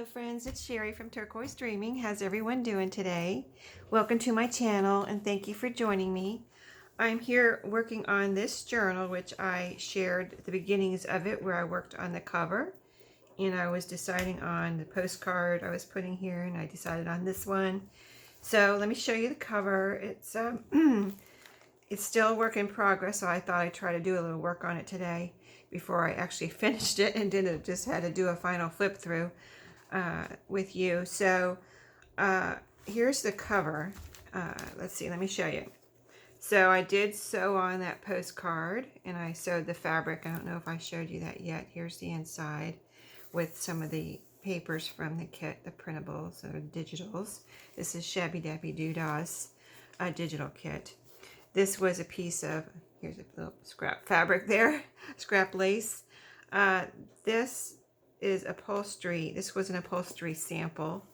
Hello friends, it's Sherry from Turquoise Dreaming. How's everyone doing today? Welcome to my channel and thank you for joining me. I'm here working on this journal, which I shared the beginnings of it, where I worked on the cover and I was deciding on the postcard I was putting here, and I decided on this one. So let me show you the cover. It's it's still a work in progress, so I thought I'd try to do a little work on it today before I actually finished it and didn't just had to do a final flip through with you. So here's the cover. Let's see, let me show you. So I did sew on that postcard and I sewed the fabric. I don't know if I showed you that yet. Here's the inside with some of the papers from the kit, the printables or digitals. This is ShabbyDabbyDooDah's digital kit. This was a piece of, here's a little scrap fabric there, scrap lace. This is upholstery. This was an upholstery sample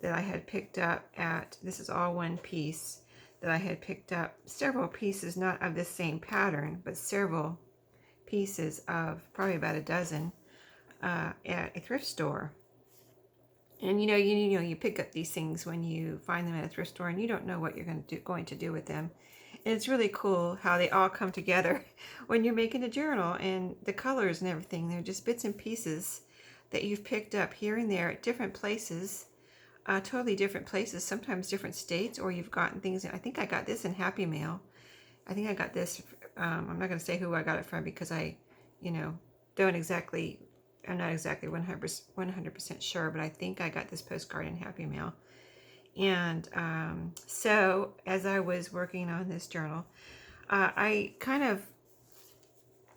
that I had picked up at, this is all one piece, that I had picked up several pieces, not of the same pattern, but several pieces of probably about a dozen at a thrift store. And you pick up these things when you find them at a thrift store and you don't know what you're going to do with them. And it's really cool how they all come together when you're making a journal, and the colors and everything. They're just bits and pieces that you've picked up here and there at different places, totally different places, sometimes different states, or you've gotten things. I think I got this in Happy Mail. I think I got this, I'm not going to say who I got it from because I'm not exactly 100% sure, but I think I got this postcard in Happy Mail. And so as I was working on this journal, I kind of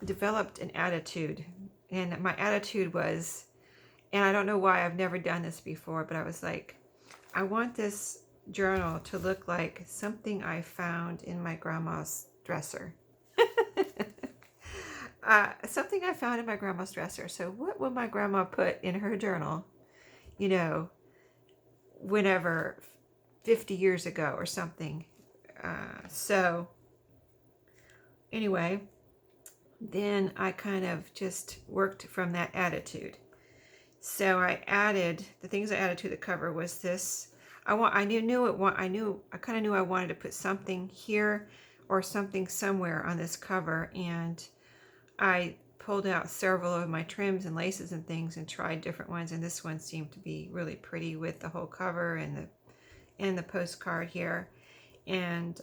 developed an attitude, and my attitude was, and I don't know why, I've never done this before, but I was like, I want this journal to look like something I found in my grandma's dresser. Something I found in my grandma's dresser. So what would my grandma put in her journal, whenever 50 years ago or something? So anyway, then I kind of just worked from that attitude. So I added, the things I added to the cover was this. I kind of knew I wanted to put something here or something somewhere on this cover, and I pulled out several of my trims and laces and things and tried different ones, and this one seemed to be really pretty with the whole cover and the postcard here. And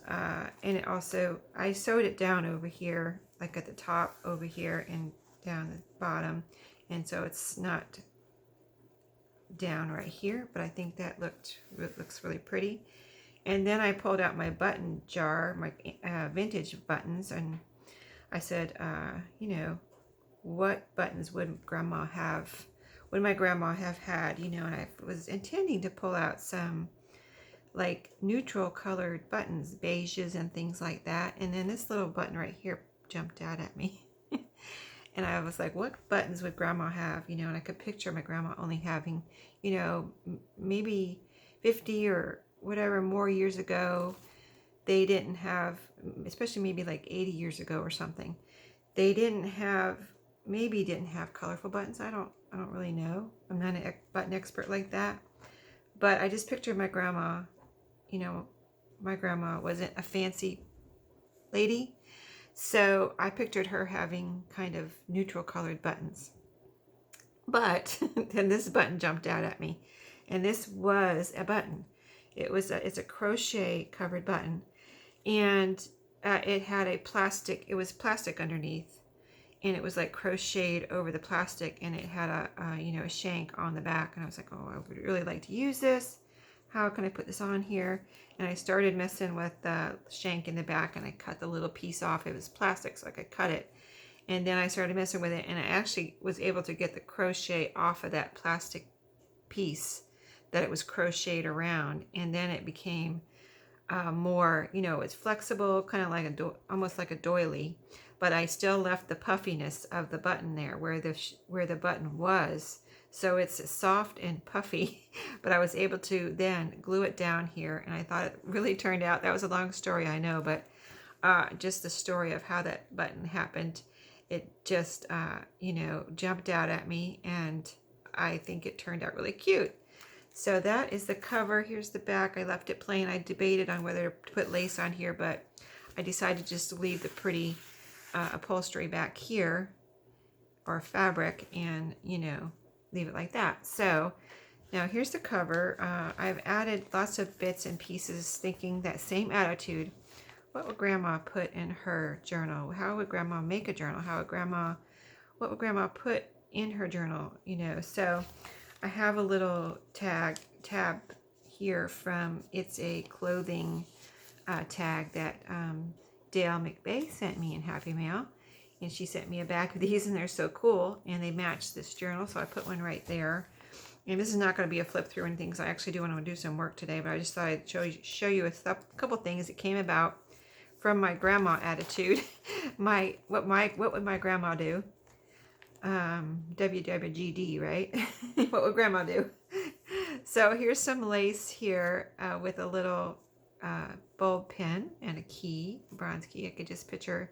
it also, I sewed it down over here, like at the top over here and down the bottom, and so it's not down right here, but I think that looks really pretty. And then I pulled out my button jar, my vintage buttons, and I said, what buttons would my grandma have had, and I was intending to pull out some like neutral colored buttons, beiges and things like that. And then this little button right here jumped out at me. And I was like, what buttons would grandma have? And I could picture my grandma only having, maybe 50 or whatever more years ago. They didn't have, especially maybe like 80 years ago or something, they didn't have colorful buttons. I don't really know. I'm not a button expert like that. But I just pictured my grandma, my grandma wasn't a fancy lady. So I pictured her having kind of neutral colored buttons. But then this button jumped out at me. And this was a button. It's a crochet covered button. And it had it was plastic underneath. And it was like crocheted over the plastic, and it had a shank on the back. And I was like, oh, I would really like to use this. How can I put this on here? And I started messing with the shank in the back, and I cut the little piece off. It was plastic, so I could cut it. And then I started messing with it, and I actually was able to get the crochet off of that plastic piece that it was crocheted around. And then it became more, it's flexible, kind of like almost like a doily. But I still left the puffiness of the button there where the button was. So it's soft and puffy, but I was able to then glue it down here, and I thought it really turned out. That was a long story, I know, but just the story of how that button happened, it just, jumped out at me, and I think it turned out really cute. So that is the cover. Here's the back. I left it plain. I debated on whether to put lace on here, but I decided just to leave the pretty upholstery back here, or fabric, and, you know, leave it like that. So now here's the cover. I've added lots of bits and pieces, thinking that same attitude. What would Grandma put in her journal? How would Grandma make a journal? What would Grandma put in her journal? You know, so I have a little tab here from It's a Clothing tag that Dale McBay sent me in Happy Mail. And she sent me a bag of these, and they're so cool. And they match this journal, so I put one right there. And this is not going to be a flip through and things. I actually do want to do some work today, but I just thought I'd show you a couple things that came about from my grandma attitude. What would my grandma do? WWGD, right? What would Grandma do? So here's some lace here with a little bulb pin and a key, bronze key. I could just picture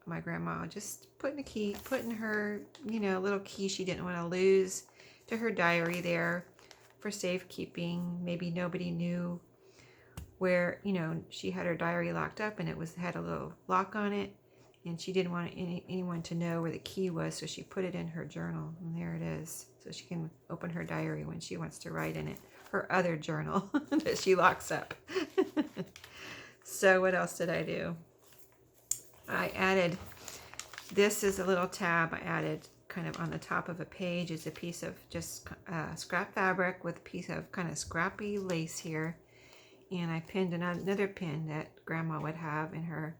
my grandma just putting her, you know, little key she didn't want to lose to her diary there for safekeeping. Maybe nobody knew where, you know, she had her diary locked up, and had a little lock on it, and she didn't want anyone to know where the key was, so she put it in her journal, and there it is, so she can open her diary when she wants to write in it, her other journal that she locks up. So what else did I do? I added, this is a little tab I added kind of on the top of a page. It's a piece of just scrap fabric with a piece of kind of scrappy lace here. And I pinned another pin that Grandma would have in her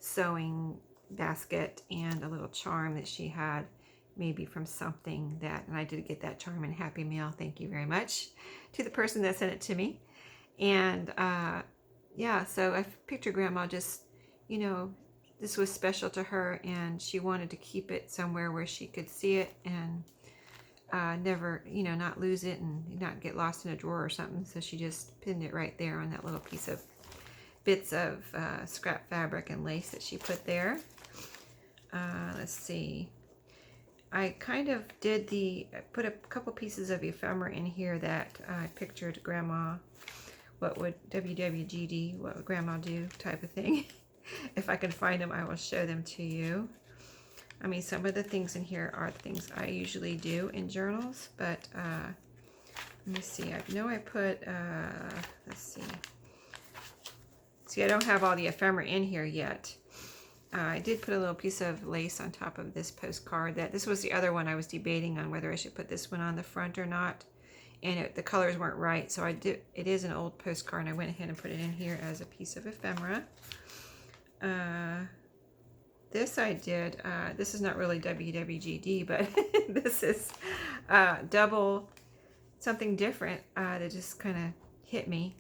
sewing basket, and a little charm that she had, maybe from something that, and I did get that charm in Happy Mail. Thank you very much to the person that sent it to me. And yeah, so I picture Grandma just, you know, this was special to her, and she wanted to keep it somewhere where she could see it and never, you know, not lose it and not get lost in a drawer or something. So she just pinned it right there on that little piece of bits of scrap fabric and lace that she put there. Let's see. I kind of did put a couple pieces of ephemera in here that I pictured Grandma, what would WWGD, what would Grandma do type of thing. If I can find them, I will show them to you. I mean, some of the things in here are things I usually do in journals, but let me see. I know I put, let's see. See, I don't have all the ephemera in here yet. I did put a little piece of lace on top of this postcard. This was the other one I was debating on whether I should put this one on the front or not. And the colors weren't right, so I did. It is an old postcard, and I went ahead and put it in here as a piece of ephemera. This I did, this is not really WWGD, but this is double something different that just kind of hit me.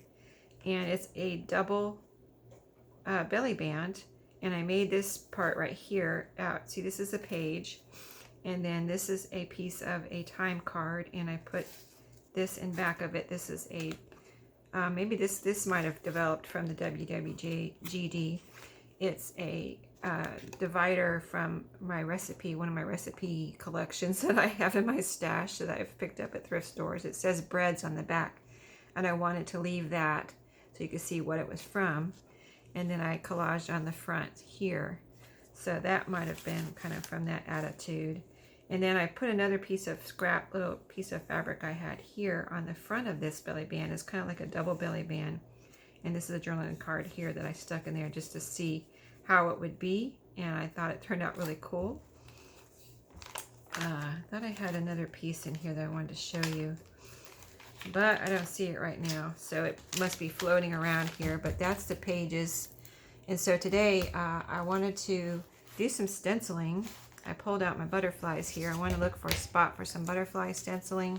And it's a double belly band, and I made this part right here out. See, this is a page, and then this is a piece of a time card, and I put this in back of it. This is a, maybe this might have developed from the WWGD. It's a divider from my recipe, one of my recipe collections that I have in my stash that I've picked up at thrift stores. It says breads on the back, and I wanted to leave that so you could see what it was from. And then I collaged on the front here. So that might have been kind of from that attitude. And then I put another piece of scrap, little piece of fabric I had here on the front of this belly band. It's kind of like a double belly band. And this is a journaling card here that I stuck in there just to see how it would be. And I thought it turned out really cool. I thought I had another piece in here that I wanted to show you, but I don't see it right now. So it must be floating around here, but that's the pages. And so today I wanted to do some stenciling. I pulled out my butterflies here. I want to look for a spot for some butterfly stenciling.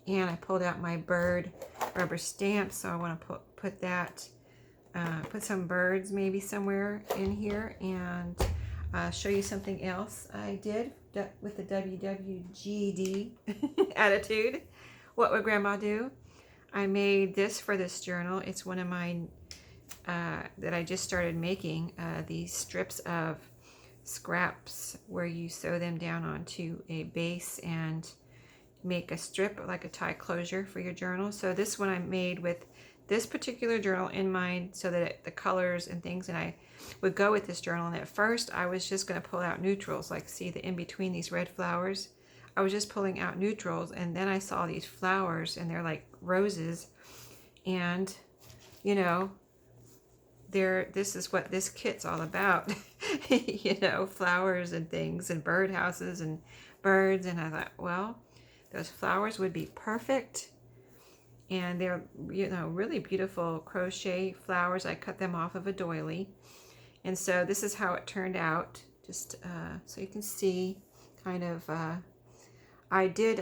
And I pulled out my bird rubber stamp, so I want to put that, put some birds maybe somewhere in here, and show you something else I did with the WWGD attitude. What would Grandma do? I made this for this journal. It's one of mine that I just started making, these strips of scraps where you sew them down onto a base, and make a strip, like a tie closure for your journal. So this one I made with this particular journal in mind, so that the colors and things, and I would go with this journal. And at first I was just going to pull out neutrals, like see the in between these red flowers. I was just pulling out neutrals, and then I saw these flowers, and they're like roses, and you know, this is what this kit's all about. You know, flowers and things and birdhouses and birds. And I thought, well, those flowers would be perfect. And they're, you know, really beautiful crochet flowers. I cut them off of a doily. And so this is how it turned out. Just so you can see kind of, I did,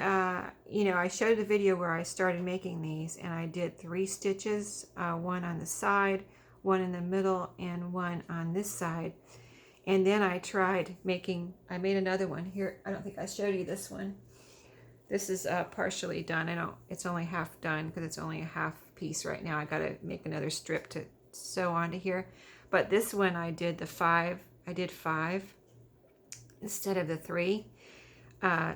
you know, I showed the video where I started making these, and I did 3 stitches, one on the side, one in the middle, and one on this side. And then I tried making, I made another one here. I don't think I showed you this one. This is partially done. It's only half done because it's only a half piece right now. I got to make another strip to sew onto here. But this one I did 5 instead of the 3,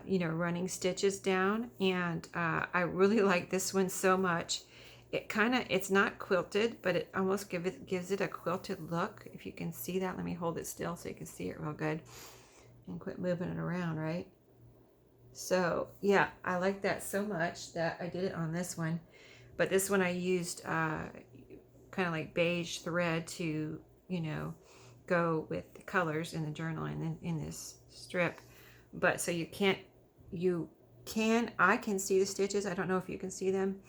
you know, running stitches down. And I really like this one so much. It's not quilted, but it almost gives it a quilted look. If you can see that, let me hold it still so you can see it real good and quit moving it around, right? So yeah, I like that so much that I did it on this one. But this one I used kind of like beige thread to, you know, go with the colors in the journal and then in this strip. But so I can see the stitches. I don't know if you can see them,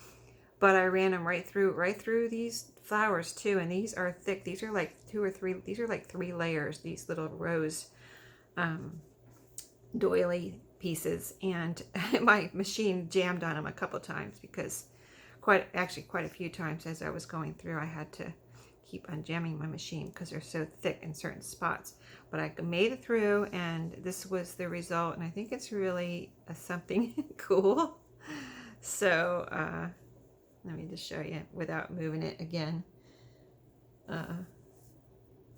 but I ran them right through these flowers too. And these are thick. These are like 2 or 3, these are like 3 layers, these little rose doily pieces. And my machine jammed on them a couple times because quite a few times as I was going through, I had to keep unjamming my machine because they're so thick in certain spots. But I made it through, and this was the result, and I think it's really something cool. So let me just show you without moving it again.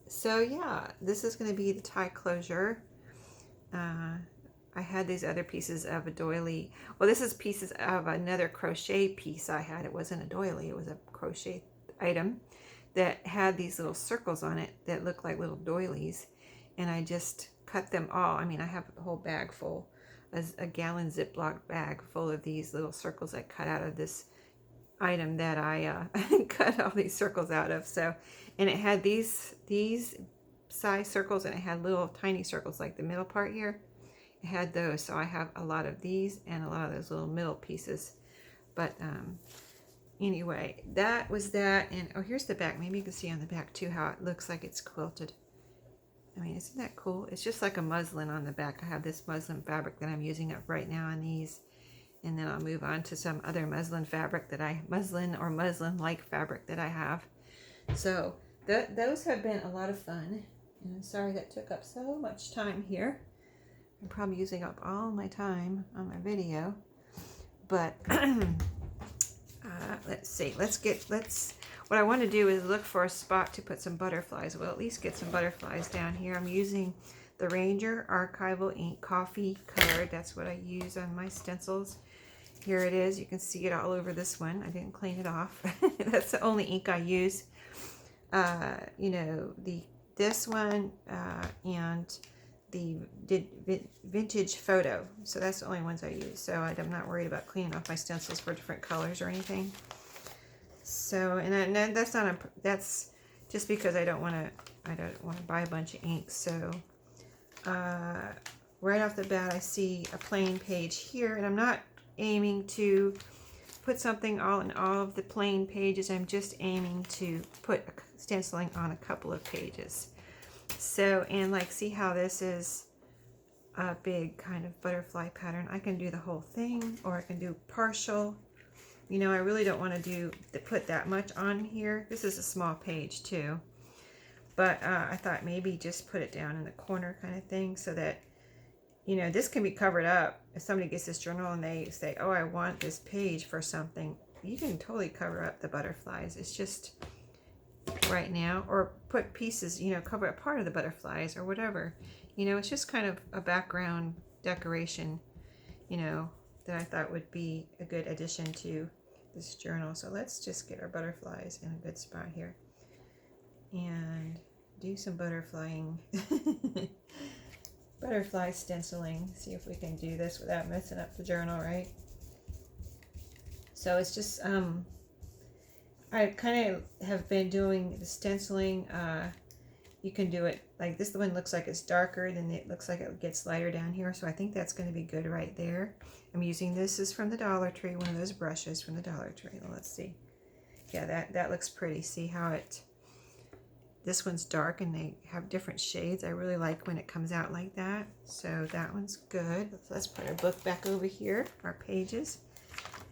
So yeah, this is going to be the tie closure. I had these other pieces of a doily. Well, this is pieces of another crochet piece I had. It wasn't a doily, it was a crochet item that had these little circles on it that looked like little doilies. And I just cut them all. I mean, I have a whole bag full, a gallon Ziploc bag full of these little circles I cut out of this item that I cut all these circles out of. So, and it had these size circles, and it had little tiny circles like the middle part here. It had those. So I have a lot of these and a lot of those little middle pieces. But anyway, that was that. And oh, here's the back. Maybe you can see on the back too how it looks like it's quilted. I mean, isn't that cool? It's just like a muslin on the back. I have this muslin fabric that I'm using up right now on these. And then I'll move on to some other muslin fabric muslin-like fabric that I have. So those have been a lot of fun. And I'm sorry that took up so much time here. I'm probably using up all my time on my video. But let's see. What I want to do is look for a spot to put some butterflies. We'll at least get some butterflies down here. I'm using the Ranger Archival Ink Coffee Colored. That's what I use on my stencils. Here it is. You can see it all over this one. I didn't clean it off. That's the only ink I use. You know, this one and the Vintage Photo. So that's the only ones I use. So I'm not worried about cleaning off my stencils for different colors or anything. So, and that's just because I don't want to buy a bunch of ink. So right off the bat, I see a plain page here, and I'm not aiming to put something all in all of the plain pages. I'm just aiming to put stenciling on a couple of pages. So, and like, see how this is a big kind of butterfly pattern. I can do the whole thing, or I can do partial. You know, I really don't want to put that much on here. This is a small page too. But I thought maybe just put it down in the corner kind of thing, so that, you know, this can be covered up. If somebody gets this journal and they say, oh, I want this page for something, you can totally cover up the butterflies. It's just right now, or put pieces, you know, cover up part of the butterflies or whatever. You know, it's just kind of a background decoration, you know, that I thought would be a good addition to this journal. So let's just get our butterflies in a good spot here and do some butterflying. Butterfly stenciling. See if we can do this without messing up the journal, right? So it's just I kind of have been doing the stenciling. You can do it like this. The one looks like it's darker, then it looks like it gets lighter down here. So I think that's going to be good right there. I'm using this is from the Dollar Tree, one of those brushes from the Dollar Tree. Well, let's see. Yeah, that looks pretty. See how it, this one's dark and they have different shades. I really like when it comes out like that. So that one's good. Let's put our book back over here, our pages,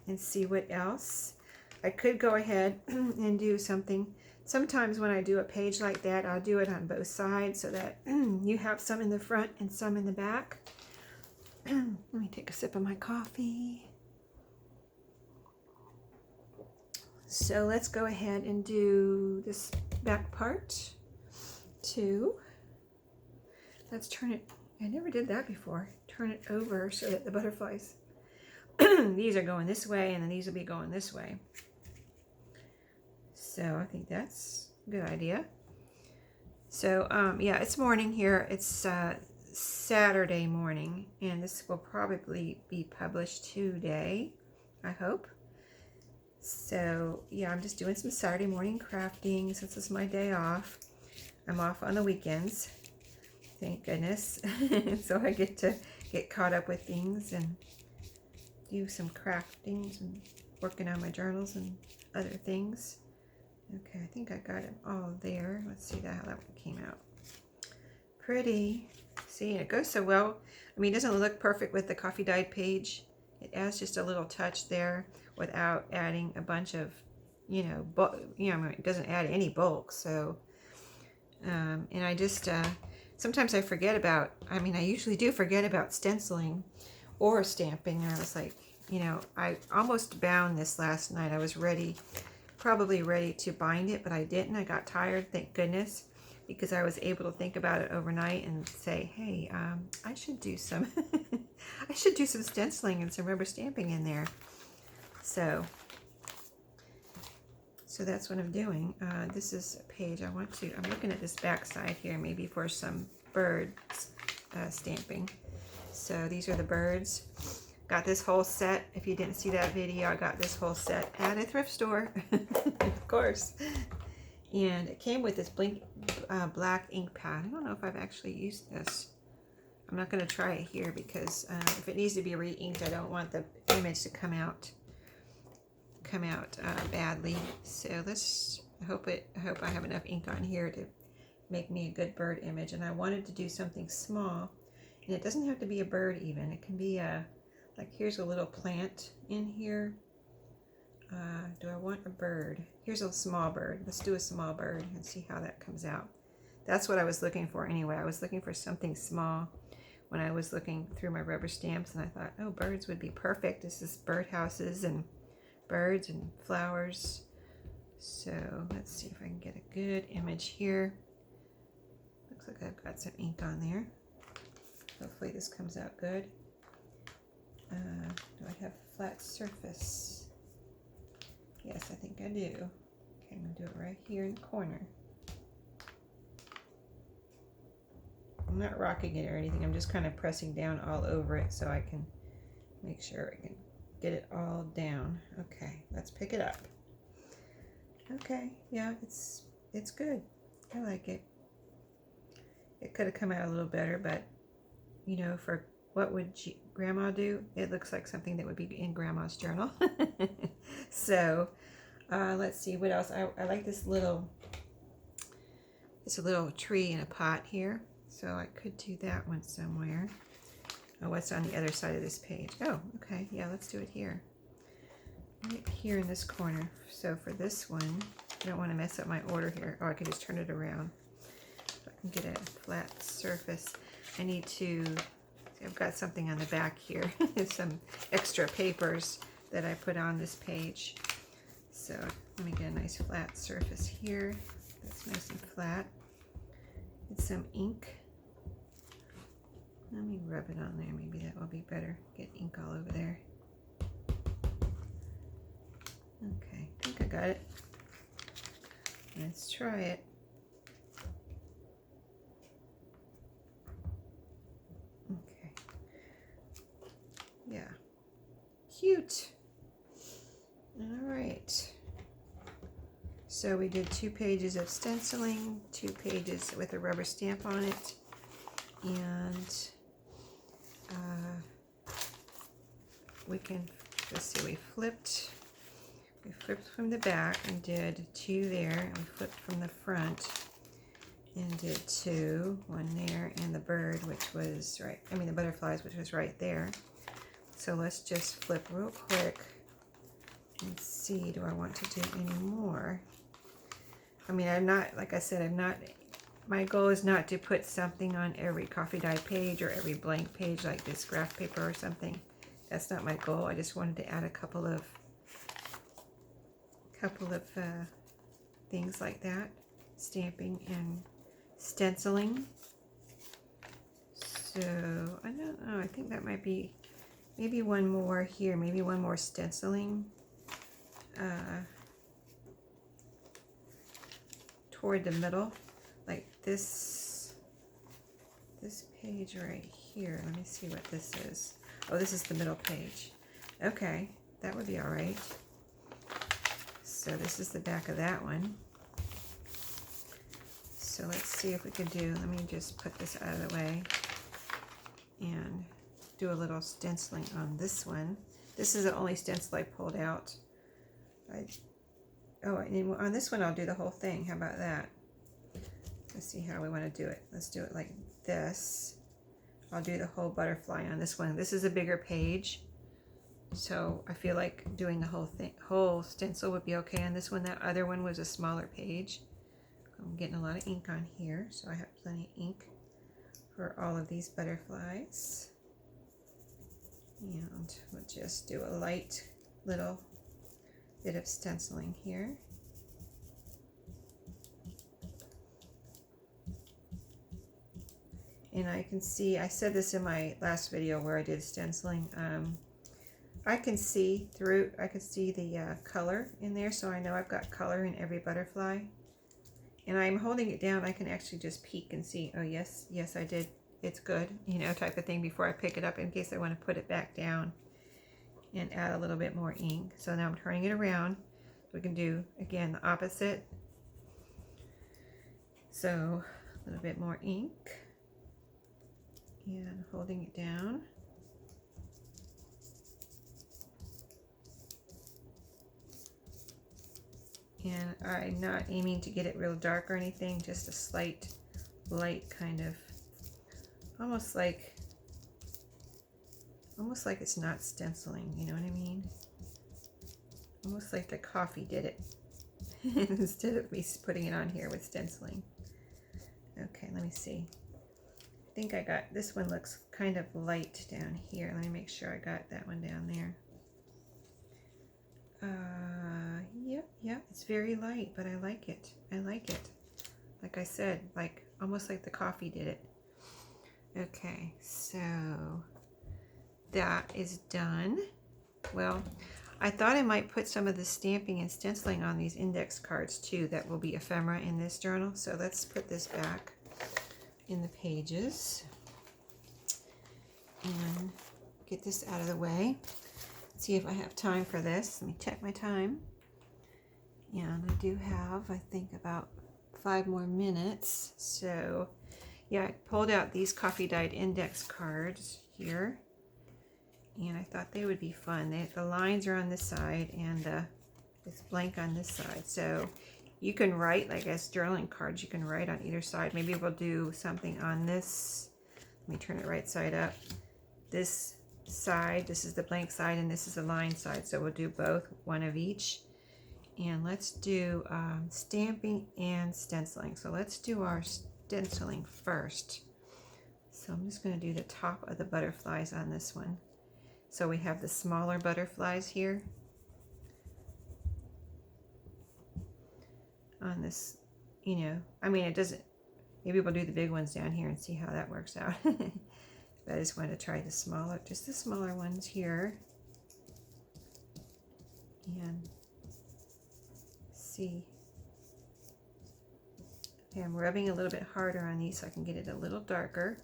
and see what else. I could go ahead and do something. Sometimes when I do a page like that, I'll do it on both sides so that you have some in the front and some in the back. Let me take a sip of my coffee. So let's go ahead and do this back part too. Let's turn it, I never did that before. Turn it over so that the butterflies, these are going this way and then these will be going this way. So I think that's a good idea. So yeah, it's morning here. It's Saturday morning, and this will probably be published today, I hope. So yeah, I'm just doing some Saturday morning crafting since it's my day off. I'm off on the weekends, thank goodness. So I get to get caught up with things and do some crafting and working on my journals and other things. Okay, I think I got it all there. Let's see how that one came out. Pretty. See, it goes so well. I mean, it doesn't look perfect with the coffee dyed page. It adds just a little touch there without adding a bunch of, I mean, it doesn't add any bulk. So, and I just, sometimes I forget about, I mean, I usually do forget about stenciling or stamping. And I was like, I almost bound this last night. I was probably ready to bind it, but I didn't. I got tired, thank goodness, because I was able to think about it overnight and say, hey, I should do some I should do some stenciling and some rubber stamping in there. So that's what I'm doing. This is a page I'm looking at this back side here, maybe for some birds stamping. So these are the birds. Got this whole set. If you didn't see that video, I got this whole set at a thrift store, of course. And it came with this black ink pad. I don't know if I've actually used this. I'm not going to try it here because if it needs to be re-inked, I don't want the image to come out badly. So I hope I have enough ink on here to make me a good bird image. And I wanted to do something small, and it doesn't have to be a bird even. It can be like here's a little plant in here. Do I want a bird? Here's a small bird. Let's do a small bird and see how that comes out. That's what I was looking for anyway. I was looking for something small when I was looking through my rubber stamps, and I thought, oh, birds would be perfect. This is birdhouses and birds and flowers. So let's see if I can get a good image here. Looks like I've got some ink on there. Hopefully this comes out good. Do I have a flat surface? Yes, I think I do. Okay, I'm going to do it right here in the corner. I'm not rocking it or anything. I'm just kind of pressing down all over it so I can make sure I can get it all down. Okay, let's pick it up. Okay, yeah, it's good. I like it. It could have come out a little better, but for what would Grandma do? It looks like something that would be in Grandma's journal. So let's see what else. I like this little, it's a little tree in a pot here. So I could do that one somewhere. Oh, what's on the other side of this page? Oh, okay. Yeah, let's do it here. Right here in this corner. So for this one, I don't want to mess up my order here. Oh, I can just turn it around. So I can get a flat surface. I need to, I've got something on the back here. Some extra papers that I put on this page. So let me get a nice flat surface here. That's nice and flat. Get some ink. Let me rub it on there. Maybe that will be better. Get ink all over there. got it. Let's try it. Okay. Yeah. Cute. All right. So we did 2 pages of stenciling, 2 pages with a rubber stamp on it, and we can, let's see, we flipped from the back and did 2 there, and we flipped from the front and did 2, 1 there, and the bird, which was right, I mean the butterflies, which was right there. So let's just flip real quick and see, do I want to do any more? I mean, I'm not, like I said, I'm not, my goal is not to put something on every coffee dye page or every blank page like this graph paper or something. That's not my goal. I just wanted to add a couple of things like that, stamping and stenciling. So I don't know, I think that might be maybe one more here, maybe one more stenciling toward the middle, like this page right here. Let me see what this is. Oh, this is the middle page. Okay, that would be all right. So this is the back of that one. So let's see if we can do, let me just put this out of the way and do a little stenciling on this one. This is the only stencil I pulled out. Oh, and on this one I'll do the whole thing. How about that? Let's see how we want to do it. Let's do it like this. I'll do the whole butterfly on this one. This is a bigger page, so I feel like doing the whole stencil would be okay on this one. That other one was a smaller page. I'm getting a lot of ink on here, so I have plenty of ink for all of these butterflies. And we'll just do a light little bit of stenciling here. And I can see, I said this in my last video where I did stenciling, I can see through, I can see the color in there, so I know I've got color in every butterfly. And I'm holding it down, I can actually just peek and see, oh yes, yes I did, it's good, you know, type of thing before I pick it up in case I want to put it back down and add a little bit more ink. So now I'm turning it around. We can do, again, the opposite. So a little bit more ink and holding it down. And I'm not aiming to get it real dark or anything, just a slight light kind of, almost like it's not stenciling, you know what I mean? Almost like the coffee did it instead of me putting it on here with stenciling. Okay, let me see. I think I got, this one looks kind of light down here. Let me make sure I got that one down there. Yeah, it's very light, but I like it. I like it. Like I said, like almost like the coffee did it. Okay, so that is done. Well, I thought I might put some of the stamping and stenciling on these index cards too. That will be ephemera in this journal. So let's put this back in the pages and get this out of the way. See if I have time for this. Let me check my time. And I do have, I think, about 5 more minutes. So yeah, I pulled out these coffee dyed index cards here, and I thought they would be fun. The lines are on this side and it's blank on this side. So you can write, like as journaling cards, you can write on either side. Maybe we'll do something on this. Let me turn it right side up. This side, this is the blank side, and this is the line side. So we'll do both, one of each. And let's do stamping and stenciling. So let's do our stenciling first. So I'm just going to do the top of the butterflies on this one. So we have the smaller butterflies here on this, you know, I mean, it doesn't, maybe we'll do the big ones down here and see how that works out. But I just wanted to try the smaller, just the smaller ones here. And see. Okay, I'm rubbing a little bit harder on these so I can get it a little darker.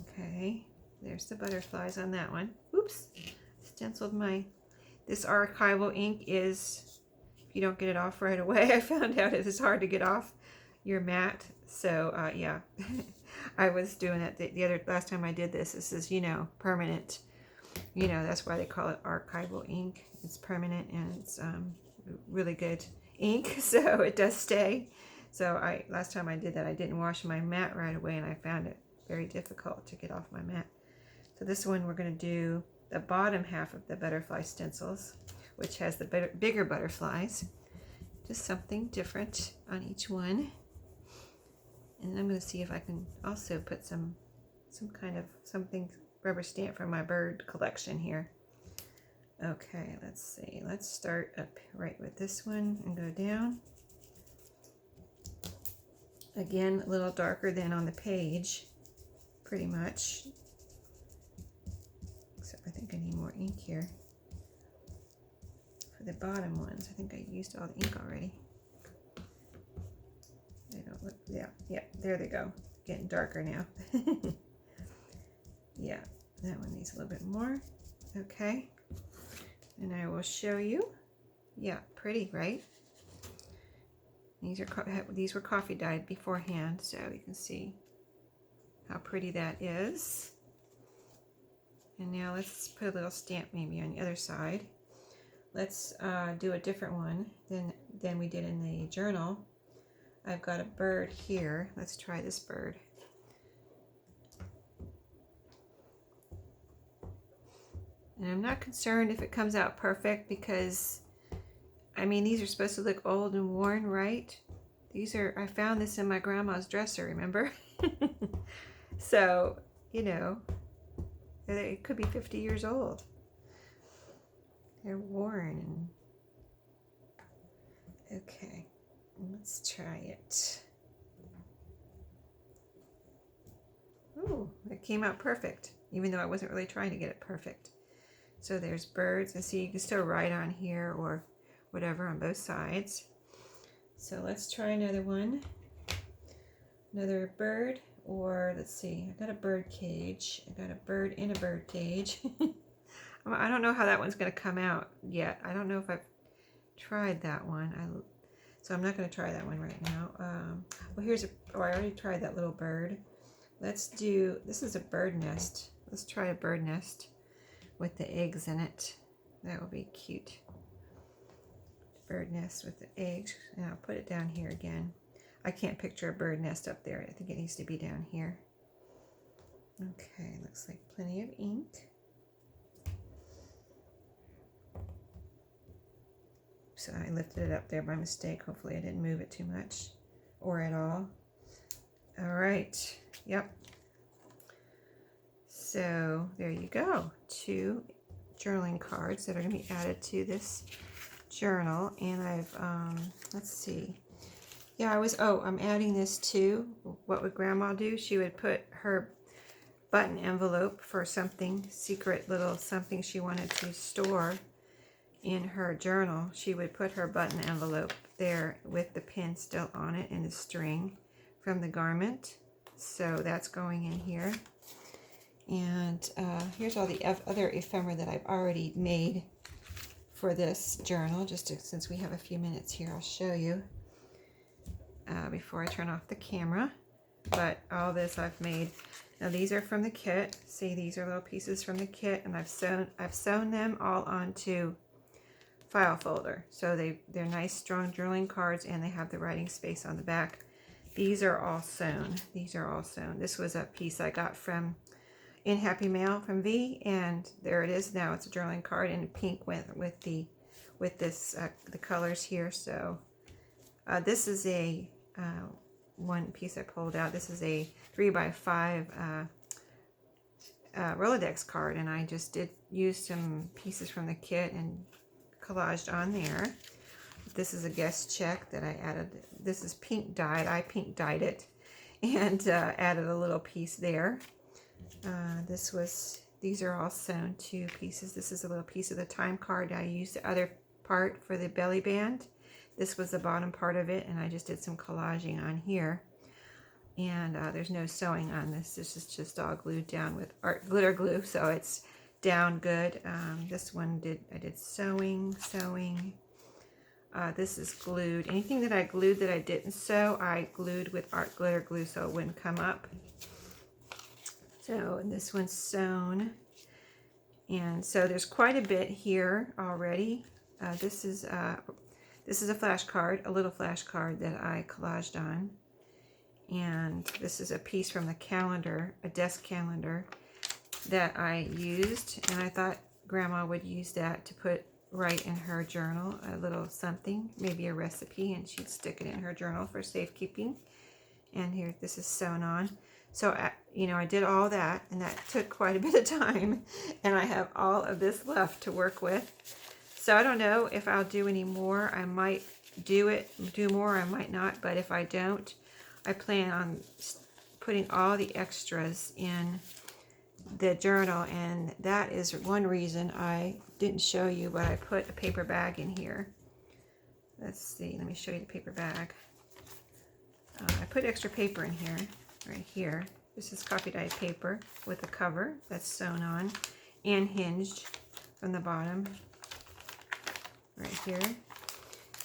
Okay, there's the butterflies on that one. Oops, stenciled my, this archival ink is, if you don't get it off right away, I found out it is hard to get off your mat. So yeah, I was doing that the last time I did this. This is, you know, permanent. You know, that's why they call it archival ink. It's permanent and it's really good ink, so it does stay. So last time I did that, I didn't wash my mat right away, and I found it very difficult to get off my mat. So this one, we're going to do the bottom half of the butterfly stencils, which has the bigger butterflies. Just something different on each one. And I'm going to see if I can also put some kind of something rubber stamp from my bird collection here. Okay, let's see. Let's start up right with this one and go down. Again, a little darker than on the page, pretty much. Except I think I need more ink here. For the bottom ones, I think I used all the ink already. They don't look, yeah, there they go. Getting darker now. Yeah, that one needs a little bit more. Okay, and I will show you. Yeah, pretty, right? These were coffee dyed beforehand, so you can see how pretty that is. And now let's put a little stamp maybe on the other side. Let's do a different one than we did in the journal. I've got a bird here. Let's try this bird. And I'm not concerned if it comes out perfect because, I mean, these are supposed to look old and worn, right? These are, I found this in my grandma's dresser, remember? So, you know, it could be 50 years old. They're worn. Okay, let's try it. Ooh, it came out perfect, even though I wasn't really trying to get it perfect. So there's birds, and see, you can still write on here or whatever on both sides. So let's try another one. Another bird, or let's see, I got a bird cage. I got a bird in a bird cage. I don't know how that one's going to come out yet. I don't know if I've tried that one. So I'm not going to try that one right now. Well, here's I already tried that little bird. Let's do, this is a bird nest. Let's try a bird nest with the eggs in it. That will be cute. Bird nest with the eggs, and I'll put it down here again. I can't picture a bird nest up there. I think it needs to be down here. Okay, looks like plenty of ink. So I lifted it up there by mistake. Hopefully I didn't move it too much or at all. All right, yep. So there you go. 2 journaling cards that are going to be added to this journal. And I've, let's see. Yeah, I'm adding this too. What would Grandma do? She would put her button envelope for something, secret little something she wanted to store in her journal. She would put her button envelope there with the pin still on it and the string from the garment. So that's going in here. And here's all the other ephemera that I've already made for this journal. Since we have a few minutes here, I'll show you before I turn off the camera. But all this I've made. Now these are from the kit. See, these are little pieces from the kit, and I've sewn them all onto file folder. So they're nice, strong journaling cards, and they have the writing space on the back. These are all sewn. These are all sewn. This was a piece I got in Happy Mail from V, and there it is now. It's a journaling card in pink with the colors here. So this is a one piece I pulled out. This is a 3x5 Rolodex card, and I just use some pieces from the kit and collaged on there. This is a guest check that I added. This is pink dyed. I pink dyed it and added a little piece there. This was These are all sewn to pieces. This is a little piece of the time card. I used the other part for the belly band. This was the bottom part of it, and I just did some collaging on here. And there's no sewing on this. This is just all glued down with art glitter glue, so it's down good. This one I did sewing. This is glued. Anything that I glued that I didn't sew, I glued with art glitter glue so it wouldn't come up. So, and this one's sewn. And so there's quite a bit here already. This is a flash card, a little flash card that I collaged on. And this is a piece from the calendar, a desk calendar that I used. And I thought Grandma would use that to write in her journal a little something, maybe a recipe, and she'd stick it in her journal for safekeeping. And here, this is sewn on. So, you know, I did all that, and that took quite a bit of time. And I have all of this left to work with. So I don't know if I'll do any more. I might do more, I might not. But if I don't, I plan on putting all the extras in the journal, and that is one reason I didn't show you, but I put a paper bag in here. Let's see, let me show you the paper bag. I put extra paper in here, right here. This is copy dyed paper with a cover that's sewn on and hinged from the bottom, right here.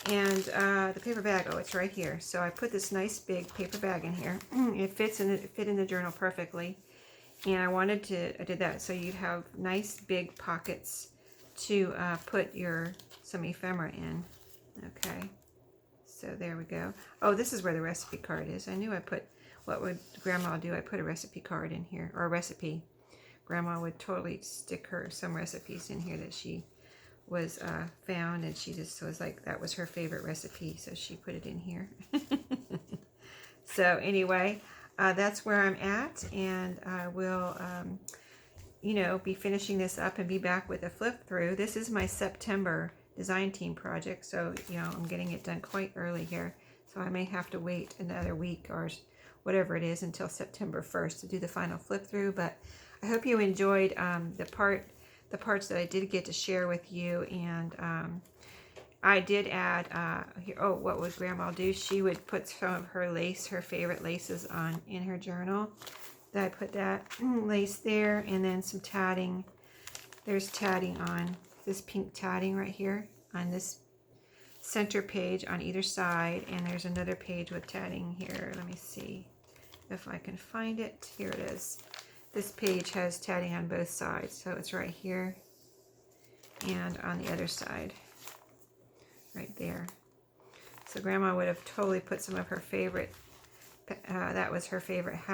And the paper bag, oh, it's right here. So I put this nice big paper bag in here. It fit in the journal perfectly. And I did that so you'd have nice big pockets to put some ephemera in. Okay, so there we go. Oh, this is where the recipe card is. I knew what would Grandma do? I put a recipe card in here, or a recipe. Grandma would totally stick some recipes in here that she was found, and she just was like, that was her favorite recipe, so she put it in here. So anyway, that's where I'm at, and I will you know, be finishing this up and be back with a flip through. This is my September design team project, so you know, I'm getting it done quite early here, so I may have to wait another week or whatever it is until September 1st to do the final flip through. But I hope you enjoyed the parts that I did get to share with you. And I did add here, oh, what would Grandma do? She would put some of her favorite laces in her journal. That I put that lace there, and then some tatting. There's tatting on this pink tatting right here on this center page on either side, and there's another page with tatting here. Let me see if I can find it. Here it is. This page has tatting on both sides, so it's right here and on the other side, right there. So Grandma would have totally put some of her favorite, that was her favorite house